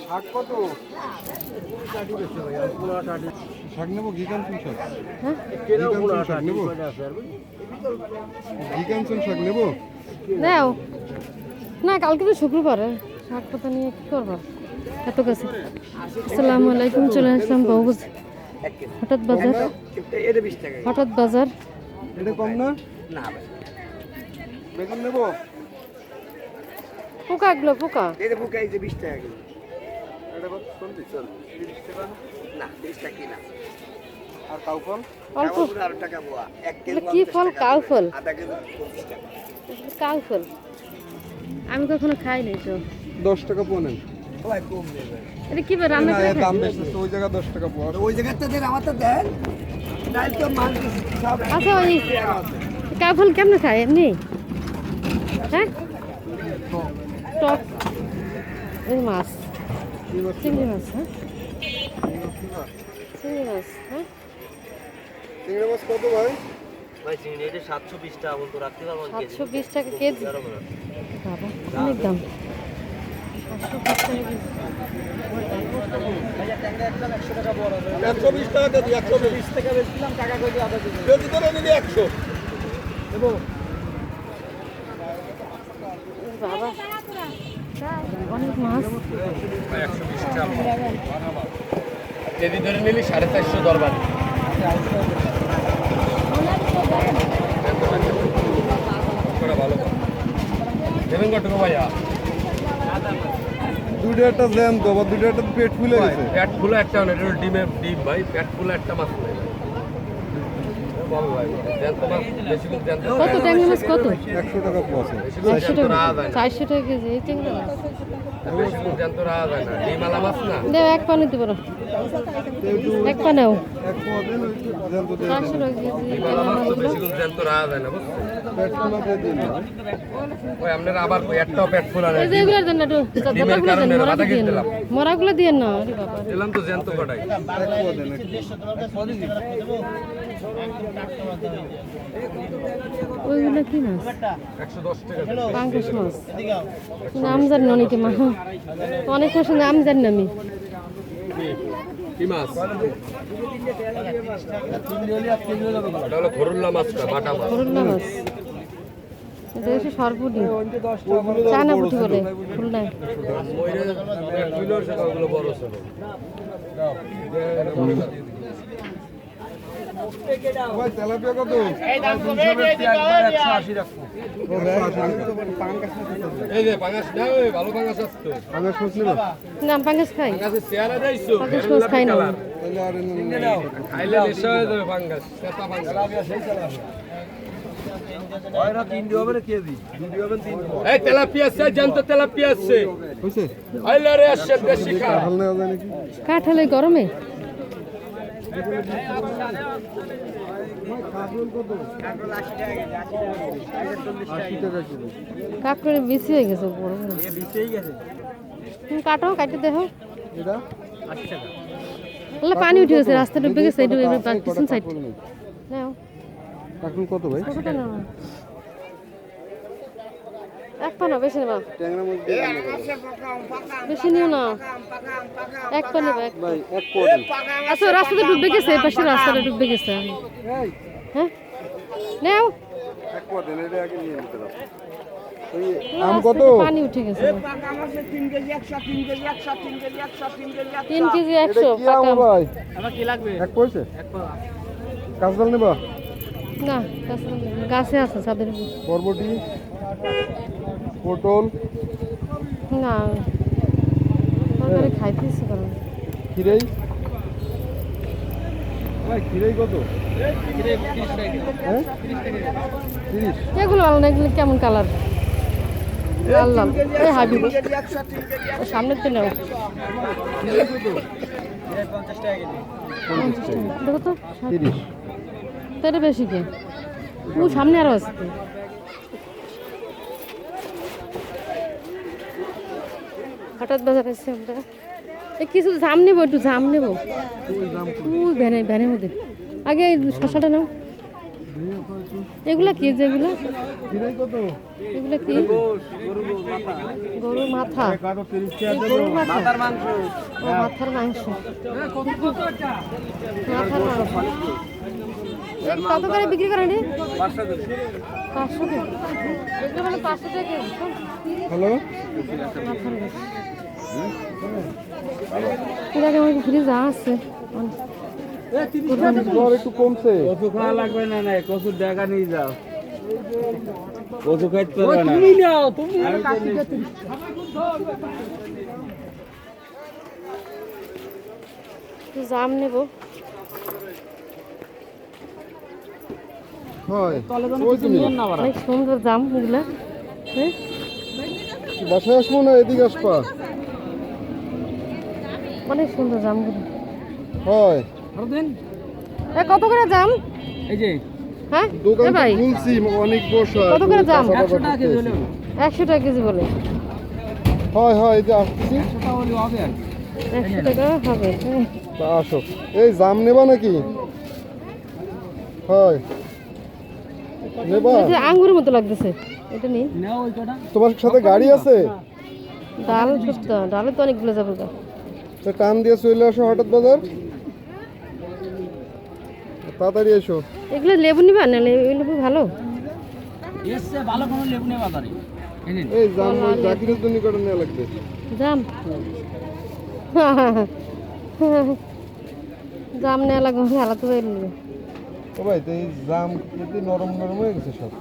শাক কত? শাক নেবো, গিকানসন শাক। হ্যাঁ গিকানসন শাক নেবো, গিকানসন শাক নেবো। নাও না, কালকে তো শুক্রবার, শাক পাতা নিয়ে কি করবো এত কাছে। আসসালামু আলাইকুম, চলে আসলাম বহু হঠাৎ বাজার। হঠাৎ বাজার এটা কম না? বেগুন নেবো। পোকা এগুলো পোকা। এটা বুকে এই যে 20 টাকা কিলো। এটা কত? 30 টাকা না? না 30 টাকা কিনা। আর কাউ ফল? অল্প। কাবুল আর টাকা বুয়া 1 কেজি কি ফল? কাউ ফল। আধা কেজি 25 টাকা। কাউ ফল আমি কখনো খাই নাই তো। 10 টাকা পোয়া নেন। ভাই কম নেবে। এটা কি রান্না না, করে এর দাম খাই? বেশি তো, ওই জায়গা 10 টাকা পোয়া। ওই জায়গাতে দেন আমারটা দেন। নাই তো মাছ সব আচ্ছা, ওই কাউ ফল কেমনে খায় এমনি? হ্যাঁ টক। এই মাছ, চিংড়ি মাছ। হ্যাঁ চিংড়ি মাছ। হ্যাঁ চিংড়ি মাছ কত ভাই? ভাই চিংড়ি এটা 720 টাকা বলতো রাখতে পারবো 720 টাকা কেজি। বাবা অনেক দাম। 720 টাকা কেজি। 120 টাকা কেজি, 120 টাকা বেচলাম, টাকা কেজি আধা কেজি। যদি ধরে নিলে 100 দেবো। বাবা অনেক মাছ। কেজি ধরে নিলি 450 দরবার ভালো দেবেন কটুকু ভাইয়া দুইটা একটা জ্যাম তো, আবার দুইটা একটা পেট ফুলে গেছে। পেট ফুলে একটা না, এটা ডিমের ডিম ভাই, পেট ফুলে একটা মাছ নেই ভালো ভাই জ্যান্ত মাছ বেশি করে জ্যান্ত কত ট্যাংরা মাছ কত? 100 টাকা পোয়া আছে। 100 টাকা 400 টাকা কেজি এই ট্যাংরা মাছ। বেশি করে জ্যান্ত রাখা যায় না, ডিম আলা মাছ না দেও এক পা নিতে পারো, এক পা নাও। এক পোয়া দেন, ওই জ্যাম তো দিয়ে 400 টাকা কেজি ডিম ট্যাংরা আলা মাছ তো মাছগুলো। বেশি করে জ্যান্ত রাখা যায় না বুঝছেন। পেট ফুলা দিয়ে দিন। ওই আপনারা আবার একটাও পেট ফুলা এই নেই যে এগুলোর জন্য একটু ডিমের মোরাগুলো কারণে দেন, মোরাগুলো মাথা দিয়ে কেটে না, দিলাম। মোরাগুলো দিয়ে না। আরে বাবা দিলাম তো জ্যান্ত কটাই এক পোয়া দেন। ওইগুলো কি মাছ? 110 টাকা পাঙ্গাস মাছ। নাম জানি না অনেকে, অনেক মাছ নাম জানি না আমি। কি মাছ? এটা হলো ঘরুল্লা মাছটা, বাটা মাছ। করল্লা মাছ। এটা হচ্ছে সরপুটি, চায়না পুঁটি বলে খুলনায়। ময়ূরের এক কিলোর সেটা ওগুলো বড় ছিল। ভাই তেলাপিয়া কত? এই যে পাঙ্গাস না, ওই ভালো পাঙ্গাস আছে তো। পাঙ্গাস মাছ নেবে? নাম পাঙ্গাস খাই? পাঙ্গাসের চেহারা যাইছো, পাঙ্গাস মাছ খাই না। তাহলে আর খাইলে নেশা হয়ে যাবে পাঙ্গাস, চেতা পাঙ্গাস। এই তেলাপিয়া আছে, জ্যান্ত তেলাপিয়া আছে। হয়েছে? আইলা রে আসছে দেশি খা। কাঁঠাল নেওয়া যায় নাকি? কাঁঠাল এই গরমে? 80 টাকা কিলো। কাঁকড়ে বেশি হয়ে গেছে বড় বড়। তুমি কাটো, কাটে দেখো। এটা তাহলে পানি উঠে গেছে, রাস্তা ডুবে গেছে। এই পিছন সাইড নাও। কাঁঠাল কত ভাই? ছোটটা নাও, এক পা না, বেশি নেবা। ট্যাংরা মাছ দিয়ে রান্না করো। বেশি নিও না, এক পা নেবা। ভাই এক পোয়া দেন। আচ্ছা রাস্তাটা ডুবে গেছে, এই পাশে রাস্তাটা ডুবে গেছে। হ্যাঁ নাও। এক পোয়া দেন, এটা আগে নিয়ে নিতে দাও। ওই আম কত? পানি উঠে গেছে। 3 KG 100 3 KG 100 3 KG 100 3 KG 3 KG এটা 100 কি আম পাকা। ভাই? আমার কি লাগবে? এক পয়সা? কাঁচবাল নেবা? না গাছে আছে ছাদের উপর। বরবটি, পটল, না তরকারি খাইতে ইচ্ছে করে না। খিরাই। ভাই খিরাই কত? হ্যাঁ 30। এগুলো ভালো না, এগুলো কেমন কালার, লাল লাল। এই হাবিব সামনের তো নেও। খিরাই কত? 50 টাকা কেজি। 50 টাকা। দেখো তো 30। তো এটা বেশি কে? ও সামনে আরো আছে তো। হঠাৎ বাজার আসছে আমরা। এই কিছু জাম নেবো, একটু জাম নেবো। ওই ভ্যানের মধ্যে আগে এই শসাটা নাও। এগুলা কি যেগুলো কিরাই কত এগুলা কি গরুর মাথা এই গরুর মাথা ও মাথার মাংস মাথার মাংস এই কত করে বিক্রি করেন 500 টাকা এগুলো মানে 500 টাকা হ্যালো মাথার মাংস এটা কেমন ফ্রি যা আছে জ্বর একটু কমছে কচু খাওয়া লাগবে না নাই কচুর জায়গা নিয়ে যাও কচু খাইতে পারবে না তুমি নাও তুমি জাম নেব হয় ওই তুমি অনেক সুন্দর জাম এগুলা হ্যাঁ বাসায় আসবো না এদিকে আসবা অনেক সুন্দর জামগুলো হয় আরো দিন কত করে জাম এই যে হ্যাঁ দোকান এ ভাই খুলছি অনেক বসা কত করে দাম? 100 টাকা কেজি হলো 100 টাকা কেজি বলে হয় হয় এই যে আসছি 100 টাকা হলে হবে আর কি 100 টাকা হবে হ্যাঁ। তা আসো এই জাম নেবা নাকি হয় নেবা এই যে আঙ্গুরের মতো লাগতেছে এটা নেই নাও ওই কটা তোমার সাথে গাড়ি আছে ডাল সুস্থ ডালে তো অনেকগুলো যাবে গা তো টান দিয়ে চলে আসো হঠাৎ বাজার তাড়াতাড়ি এসো এগুলো লেবু নিবা না এই লেবু ভালো এসে ভালো কোনো লেবু নেই বাজারে এই নিন এই জাম ওই জাকিরের জন্য কটা নেওয়া লাগবে জাম জাম নেওয়া লাগবে হালাতে বাইরে নেবে ও ভাই তো এই জাম যদি নরম নরম হয়ে গেছে সব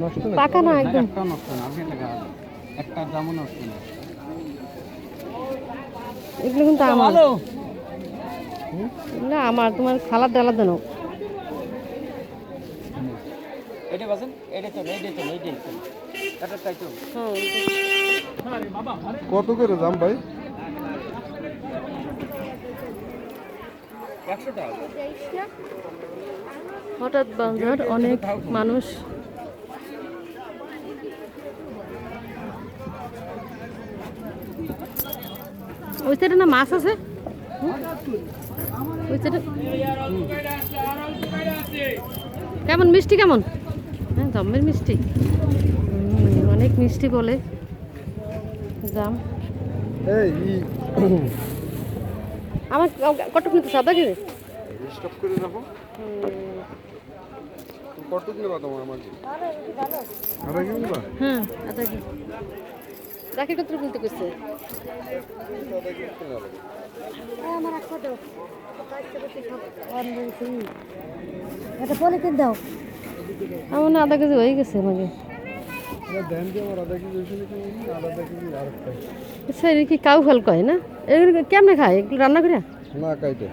নষ্ট না পাকা না একদম একটা নষ্ট না আপনি একটা খাওয়া একটা জামও নষ্ট না এগুলো কিন্তু আমার ভালো এগুলো আমার তোমার খালার ডালা দেন এটা বাসেন এটা তো এটা তাই তো কত করে জাম ভাই 100 টাকা হঠাৎ বাজার অনেক মানুষ ওই সাইডে না মাছ আছে ওই সাইডে কেমন মিষ্টি কেমন হ্যাঁ জম্মের মিষ্টি অনেক মিষ্টি বলে জাম এই আমার কটক নিতে সাদা কেজি স্টপ করে রাখো কত নেবা তোমার আমার আড়াই কেজি নেবা হ্যাঁ আদা কেজি রাখি কত কিনতে করছে এটা পলিথিন দাও আমার না আধা কেজি হয়ে গেছে আমাকে ধ্যান দিয়ে আমার আধা কেজি হয়েছে নাকি আধা কেজি আর সে কি কাউ ফল কয় না এগুলো কেমনে খায় এগুলো রান্না করে না কাইটে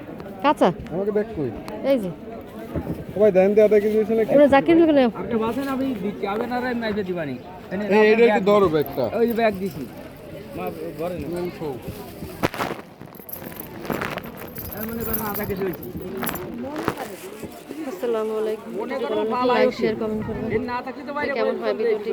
কাঁচা আমাকে দেখ কই এই যে ও ভাই ধ্যান দিয়ে আধা কেজি হয়েছে নাকি এগুলো জাকির মিল করে আপনি বাসেন আমি দিচ্ছি আবে না রে মাইজে দিবানি এই এটা একটু ধরো ব্যাগটা ওই যে ব্যাগ দিছি মা ঘরে না আর মনে করেন আধা কেজি হয়েছে আসসালামু আলাইকুম লাইক শেয়ার কমেন্ট করবেন না থাকলে তো বাইরে কেমন হয় ভিডিওটি